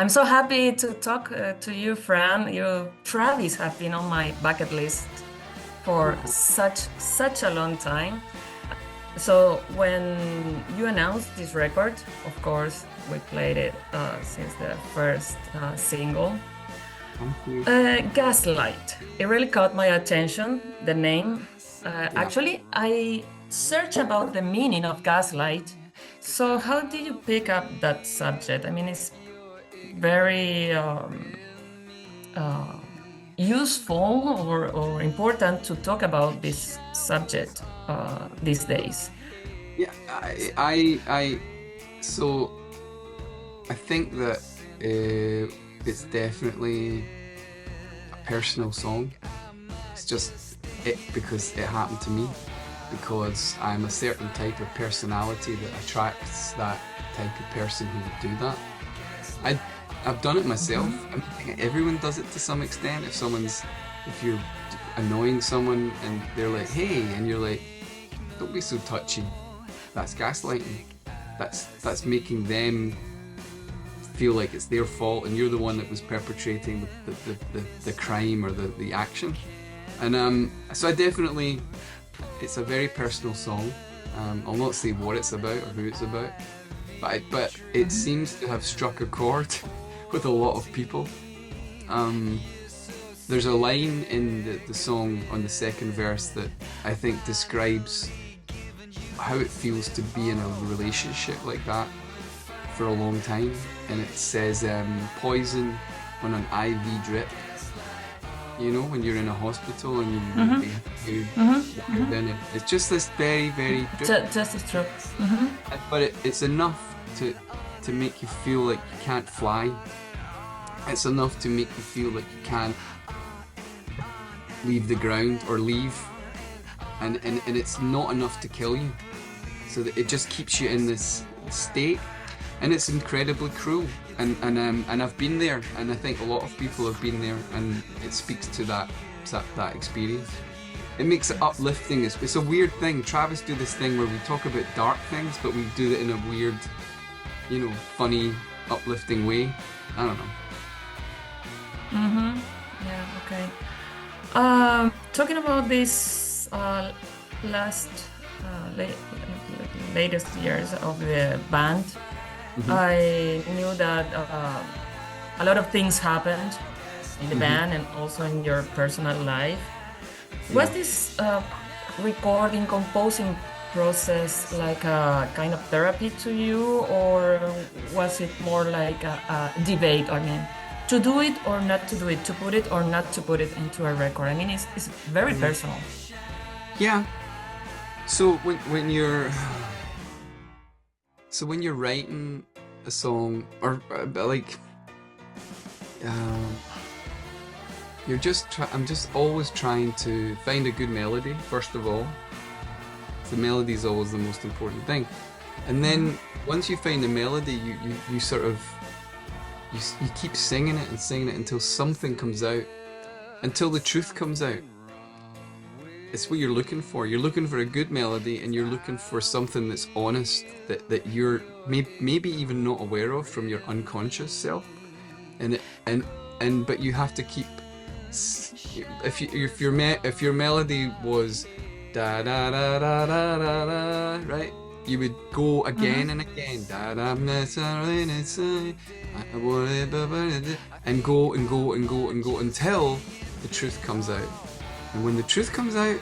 I'm so happy to talk to you, Fran. You, Travis, have been on my bucket list for such a long time. So when you announced this record, of course, we played it since the first single. Thank you. Gaslight. It really caught my attention, the name. Yeah. Actually, I searched about the meaning of gaslight. So how did you pick up that subject? I mean, it's very uh, useful or important to talk about this subject these days. Yeah. So I think that it's definitely a personal song. It's just it because it happened to me, because I'm a certain type of personality that attracts that type of person who would do that. I I've done it myself. Mhm. I think everyone does it to some extent. If you're annoying someone and they're like, "Hey," and you're like, "Don't be so touchy." That's gaslighting. That's making them feel like it's their fault and you're the one that was perpetrating the crime or the action. And so I definitely, it's a very personal song. I'll not say what it's about or who it's about, but it Mhm. seems to have struck a chord with a lot of people. Um, there's a line in the song on the second verse that I think describes how it feels to be in a relationship like that for a long time. And it says poison on an IV drip. You know, when you're in a hospital and Mhm. you Mhm. wired Mhm. in it. It's just this very, very drip. Just a stroke. Mhm. But it's enough to make you feel like you can't fly. It's enough to make you feel like you can't leave the ground or leave. And it's not enough to kill you. So that it just keeps you in this state, and it's incredibly cruel. And I've been there, and I think a lot of people have been there, and it speaks to that experience. It makes it uplifting. It's a weird thing. Travis do this thing where we talk about dark things, but we do it in a weird, funny, uplifting way. I don't know. Mhm. Yeah. Okay. Talking about this last latest years of the band, Hmm. I knew that a lot of things happened in the Hmm. band and also in your personal life. Was Yeah. this recording, composing process like a kind of therapy to you, or was it more like a debate? I mean, to do it or not to do it, to put it or not to put it into a record. I mean, it's very Mm. personal. Yeah. So when you're writing a song, or like um, I'm just always trying to find a good melody first of all. The melody is always the most important thing, and Mhm. then once you find the melody, you sort of you keep singing it and singing it until something comes out, until the truth comes out. It's what you're looking for. You're looking for a good melody, and you're looking for something that's honest, that you're maybe even not aware of from your unconscious self. And it, and but you have to keep, if your melody was da da da da da da da, right, you would go again Mhm. and again, da da and go and go and go and go until the truth comes out. And when the truth comes out,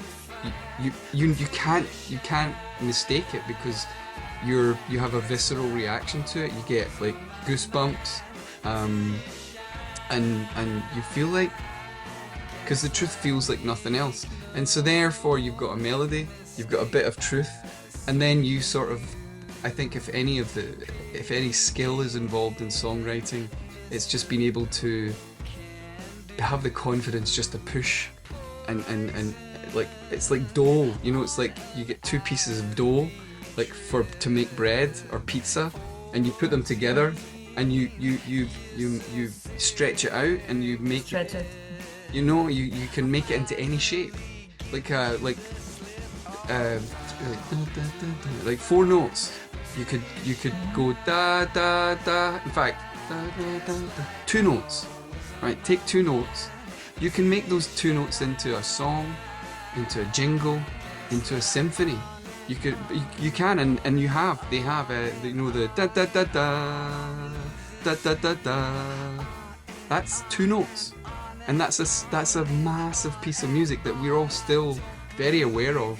you can't mistake it, because you have a visceral reaction to it. You get like goosebumps, um, and you feel like, because the truth feels like nothing else. And so therefore you've got a melody, you've got a bit of truth, and then you sort of, I think if any skill is involved in songwriting, it's just being able to have the confidence just to push, and like, it's like dough, it's like you get two pieces of dough, like to make bread or pizza, and you put them together, and you stretch it out, and you make it, Stretch it. you can make it into any shape, like uh like four notes. You could Mhm. go da da da. In fact, 2 notes, right? Take 2 notes. You can make those 2 notes into a song, into a jingle, into a symphony. You can, and they have, you know, the da da da da da da da da. That's 2 notes, and that's a massive piece of music that we're all still very aware of,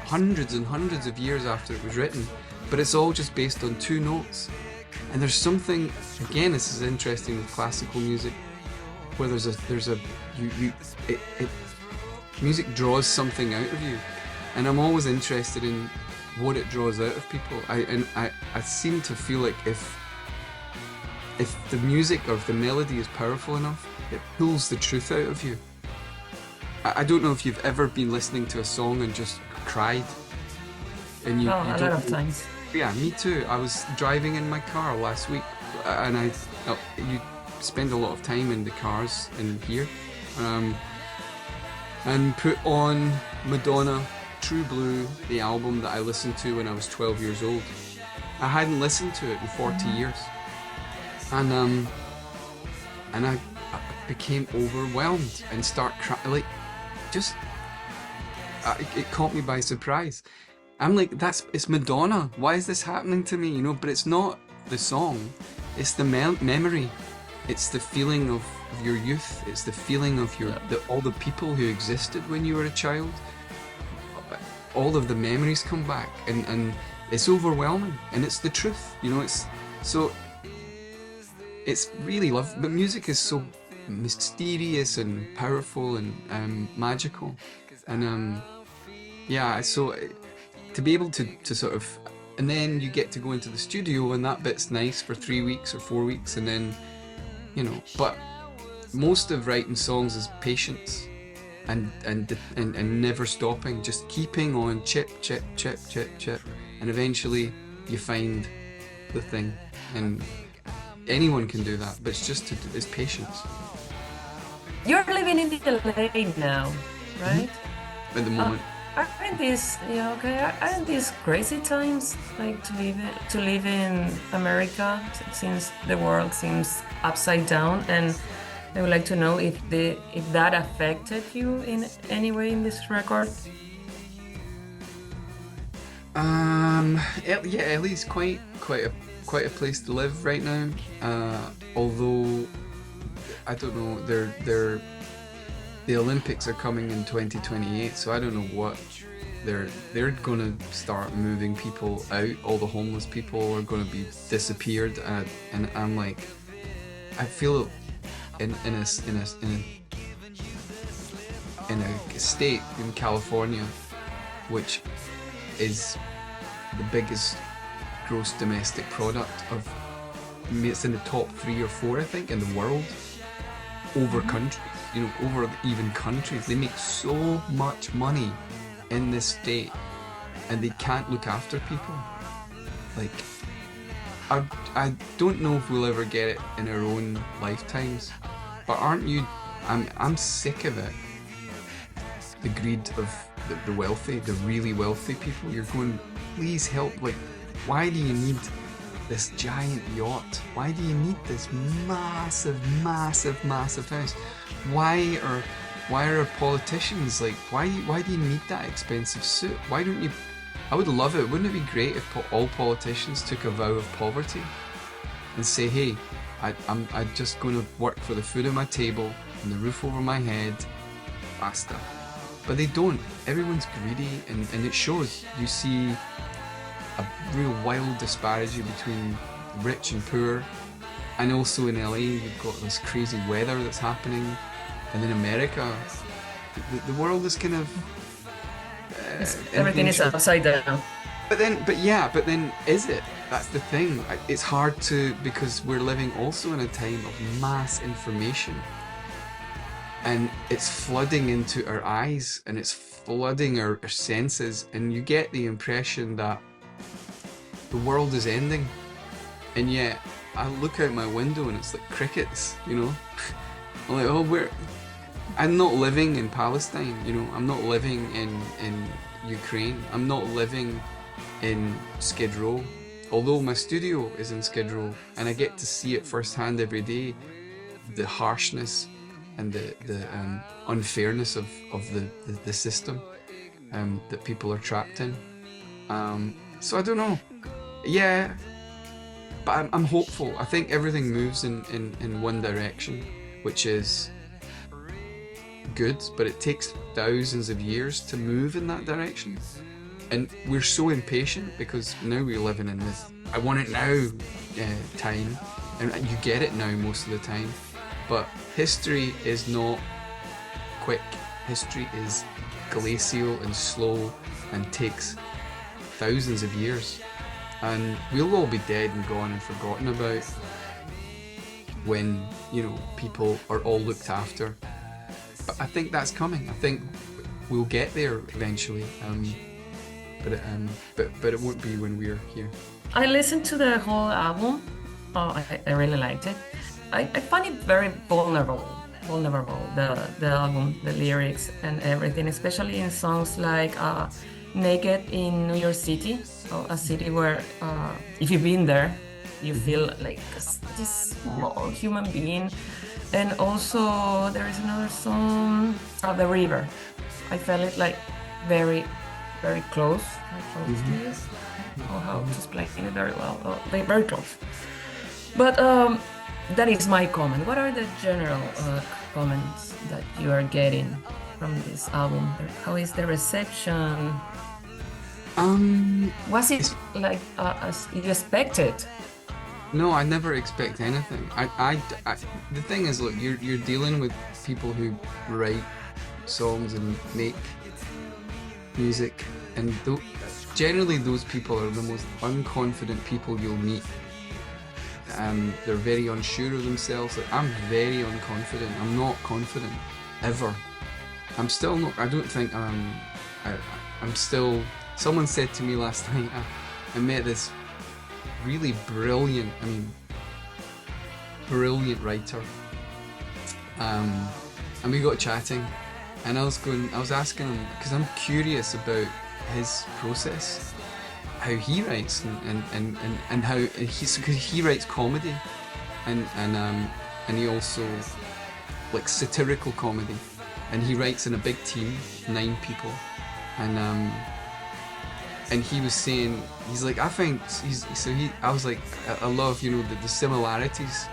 hundreds and hundreds of years after it was written. But it's all just based on 2 notes. And there's something, again, this is interesting with classical music, where music draws something out of you. And I'm always interested in what it draws out of people. I seem to feel like if the music or if the melody is powerful enough, it pulls the truth out of you. I don't know if you've ever been listening to a song and just cried. And you a lot of times. Yeah, me too. I was driving in my car last week, and you spend a lot of time in the cars in here, and put on Madonna, True Blue, the album that I listened to when I was 12 years old. I hadn't listened to it in 40 years, and I became overwhelmed and start crying. Like, just it caught me by surprise. I'm like, it's Madonna. Why is this happening to me? You know, but it's not the song. It's the memory. It's the feeling of your youth. It's the feeling of all the people who existed when you were a child. All of the memories come back, and it's overwhelming. And it's the truth. You know, it's really lovely. But music is so mysterious and powerful and magical. And yeah, so to be able to sort of, and then you get to go into the studio, and that bit's nice for 3 weeks or 4 weeks, and then, you know, but most of writing songs is patience and never stopping, just keeping on chip, and eventually you find the thing. And anyone can do that, but it's patience. You're living in LA now, right? At the moment. Aren't these crazy times, like to live in America, since the world seems upside down? And I would like to know if that affected you in any way in this record. LA is quite a place to live right now. Although I don't know, the Olympics are coming in 2028, so I don't know what they're gonna start moving people out. All the homeless people are gonna be disappeared, and I'm like, I feel in a state in California, which is the biggest gross domestic product of, it's in the top 3 or 4, I think, in the world, over countries. You know, over even countries. They make so much money in this state, and they can't look after people. Like, I don't know if we'll ever get it in our own lifetimes, but aren't you? I'm sick of it. The greed of the wealthy, the really wealthy people. You're going, please help. Like, why do you need this giant yacht? Why do you need this massive house? Why are politicians like, why do you need that expensive suit? Why don't you? I would love it. Wouldn't it be great if all politicians took a vow of poverty and say, hey, I'm just going to work for the food on my table and the roof over my head, basta. But they don't. Everyone's greedy, and it shows. You see a real wild disparity between rich and poor. And also in LA, you've got this crazy weather that's happening. And in America, the world is kind of... everything is upside down. But then is it? That's the thing. It's hard to, because we're living also in a time of mass information. And it's flooding into our eyes, and it's flooding our senses. And you get the impression that the world is ending. And yet, I look out my window and it's like crickets, you know? I'm like, I'm not living in Palestine, you know? I'm not living in Ukraine. I'm not living in Skid Row. although my studio is in Skid Row and I get to see it firsthand every day, the harshness and the unfairness of the system that people are trapped in. So I don't know. Yeah, but I'm hopeful. I think everything moves in one direction, which is good, but it takes thousands of years to move in that direction. And we're so impatient because now we're living in this I want it now time, and you get it now most of the time. But history is not quick. History is glacial and slow and takes thousands of years. And we'll all be dead and gone and forgotten about when, you know, people are all looked after. But I think that's coming. I think we'll get there eventually. But it won't be when we're here. I listened to the whole album. I really liked it. I find it very vulnerable. The album, the lyrics and everything, especially in songs like Naked in New York City, a city where if you've been there, you feel like this small human being. And also there is another song, The River. I felt it like very, very close. To you. Oh, how to explain it very well. Very close. But that is my comment. What are the general comments that you are getting from this album? How is the reception? Was it like as you expected? No, I never expect anything. I the thing is, look, you're dealing with people who write songs and make music, and generally those people are the most unconfident people you'll meet. They're very unsure of themselves. Like, I'm very unconfident. I'm not confident ever. I'm still not. I don't think I'm still. Someone said to me last night, I met this really brilliant, brilliant writer, and we got chatting, and I was asking him, because I'm curious about his process, how he writes, and how he writes comedy, and he also like satirical comedy, and he writes in a big team, 9 people, and he was saying, he's like, I was like, I love, you know, the similarities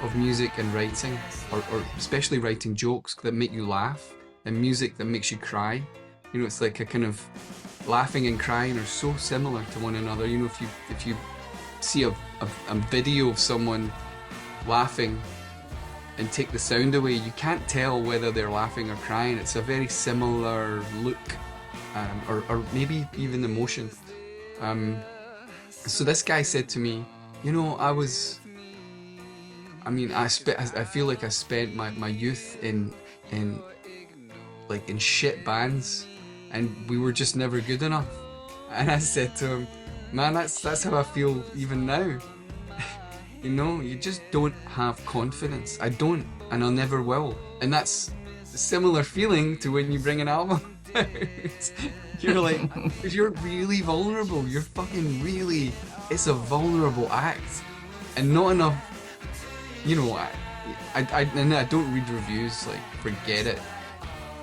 of music and writing, or especially writing jokes that make you laugh, and music that makes you cry. You know, it's like a kind of laughing and crying are so similar to one another. You know, if you see a video of someone laughing and take the sound away, you can't tell whether they're laughing or crying. It's a very similar look. Or maybe even emotion. So this guy said to me, you know, I feel like I spent my youth in shit bands, and we were just never good enough. And I said to him, man, that's how I feel even now. You know, you just don't have confidence. I don't, and I'll never will. And that's a similar feeling to when you bring an album. You're like, if you're really vulnerable, you're fucking really, it's a vulnerable act, and not enough, you know, I don't read reviews, like, forget it,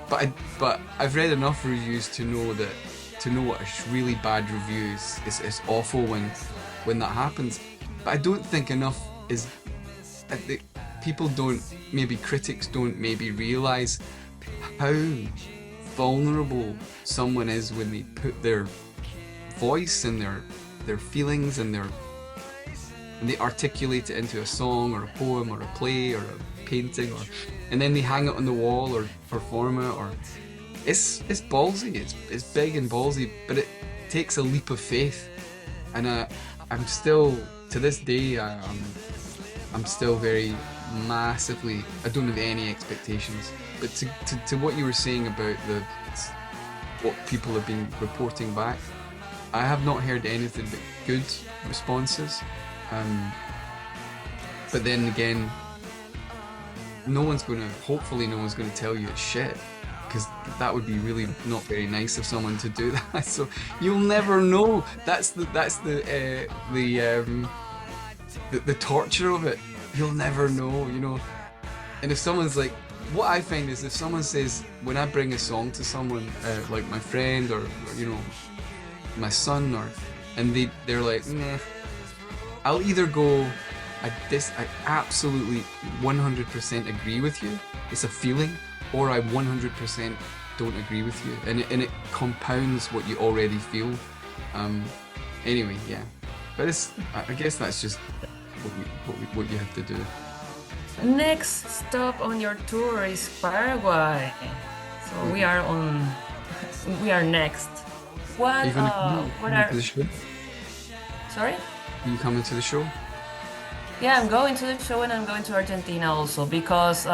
but I've read enough reviews to know what a really bad review is. It's awful when that happens, but I don't think enough is, critics don't maybe realise how vulnerable someone is when they put their voice and their feelings and they articulate it into a song or a poem or a play or a painting, and then they hang it on the wall or perform it, or it's ballsy, it's big and ballsy, but it takes a leap of faith. And I'm still, to this day, I'm still very massively, I don't have any expectations. But to what you were saying about what people have been reporting back, I have not heard anything but good responses. But then again, hopefully no one's going to tell you it's shit. because that would be really not very nice of someone to do that. So you'll never know. That's the torture of it. You'll never know, you know. And if someone's like, what I find is if someone says, when I bring a song to someone, like my friend or you know, my son, and they're like, nah, I'll either go, I absolutely 100% agree with you. It's a feeling, or I 100% don't agree with you, and it compounds what you already feel. Anyway, yeah, but I guess that's just what you have to do. Next stop on your tour is Paraguay. So we are next. What are to the show? Sorry? Are you coming to the show? Yeah, I'm going to the show, and I'm going to Argentina also because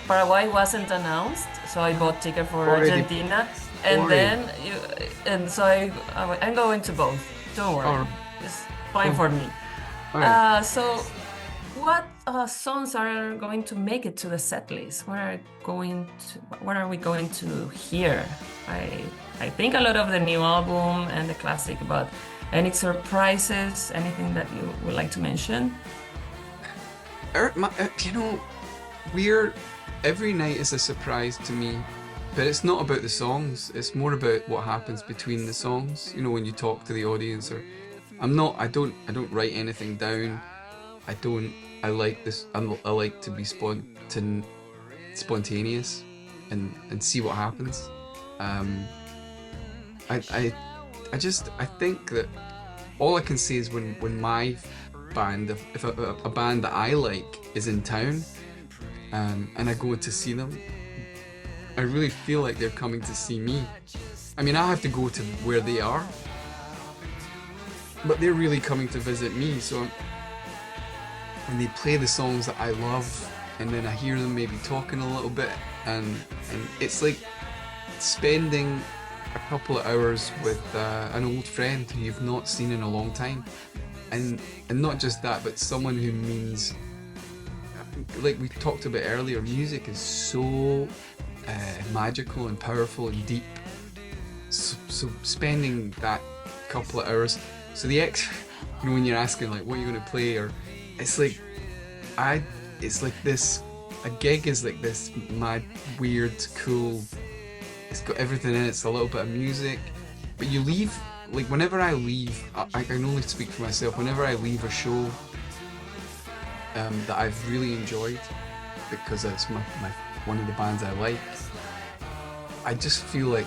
Paraguay wasn't announced, so I bought ticket for Argentina, and so I'm going to both. Don't worry, it's fine for me. So, what songs are going to make it to the set list? What are we going to hear? I think a lot of the new album and the classic, but any surprises? Anything that you would like to mention? You know, every night is a surprise to me, but it's not about the songs. It's more about what happens between the songs. You know, when you talk to the audience, or I don't write anything down. I like this. I like to be spontaneous, and see what happens. I think that all I can say is when my band, if a band that I like is in town, and I go to see them, I really feel like they're coming to see me. I mean, I have to go to where they are, but they're really coming to visit me. So when they play the songs that I love, and then I hear them maybe talking a little bit, and it's like spending a couple of hours with an old friend who you've not seen in a long time, and not just that, but someone who means, like we talked about earlier, music is so magical and powerful and deep. So spending that couple of hours, so you know, when you're asking like what are you going to play, or it's like this, a gig is like this mad, weird, cool. It's got everything in it. It's a little bit of music, but you leave, like whenever I leave, I can only speak for myself, whenever I leave a show that I've really enjoyed, because it's one of the bands I like, I just feel like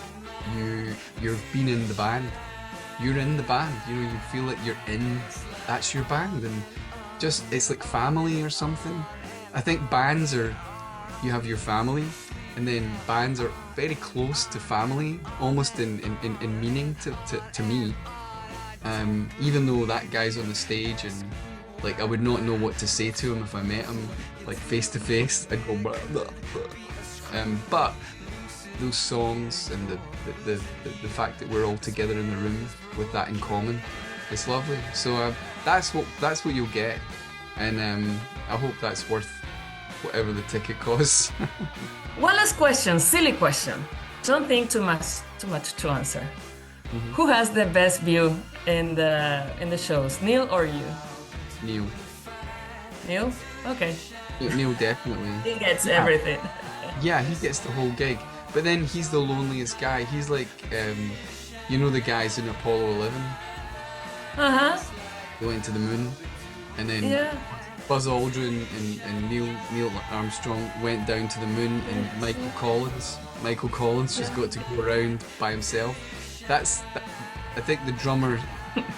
you've been in the band. You're in the band, you know, you feel like that's your band, and just, it's like family or something. I think bands you have your family, and then bands are very close to family, almost in meaning to me. Even though that guy's on the stage, and like I would not know what to say to him if I met him like face to face. I'd go blah, blah, blah. But those songs and the fact that we're all together in the room with that in common, it's lovely. So that's what you'll get, and I hope that's worth whatever the ticket costs. One last question, silly question. Don't think too much to answer. Mm-hmm. Who has the best view in the shows, Neil or you? Neil. Neil? Okay. Neil definitely. He gets everything. Yeah, he gets the whole gig. But then he's the loneliest guy. He's like, you know, the guys in Apollo 11. They went to the moon, and then Buzz Aldrin and Neil Armstrong went down to the moon, and Michael Collins just got to go around by himself. I think the drummer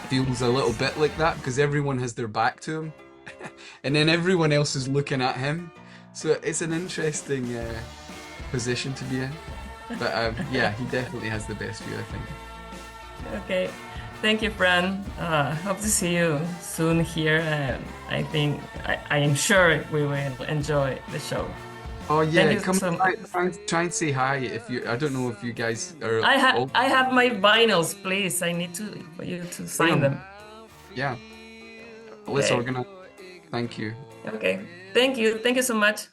feels a little bit like that, because everyone has their back to him, and then everyone else is looking at him. So it's an interesting position to be in. But yeah, he definitely has the best view, I think. Okay. Thank you, Fran. Hope to see you soon here. I am sure we will enjoy the show. Oh yeah, come try and say hi if you. I don't know if you guys are. I have my vinyls, please. I need for you to sign them. Yeah. Let's organize. Thank you. Okay. Thank you. Thank you so much.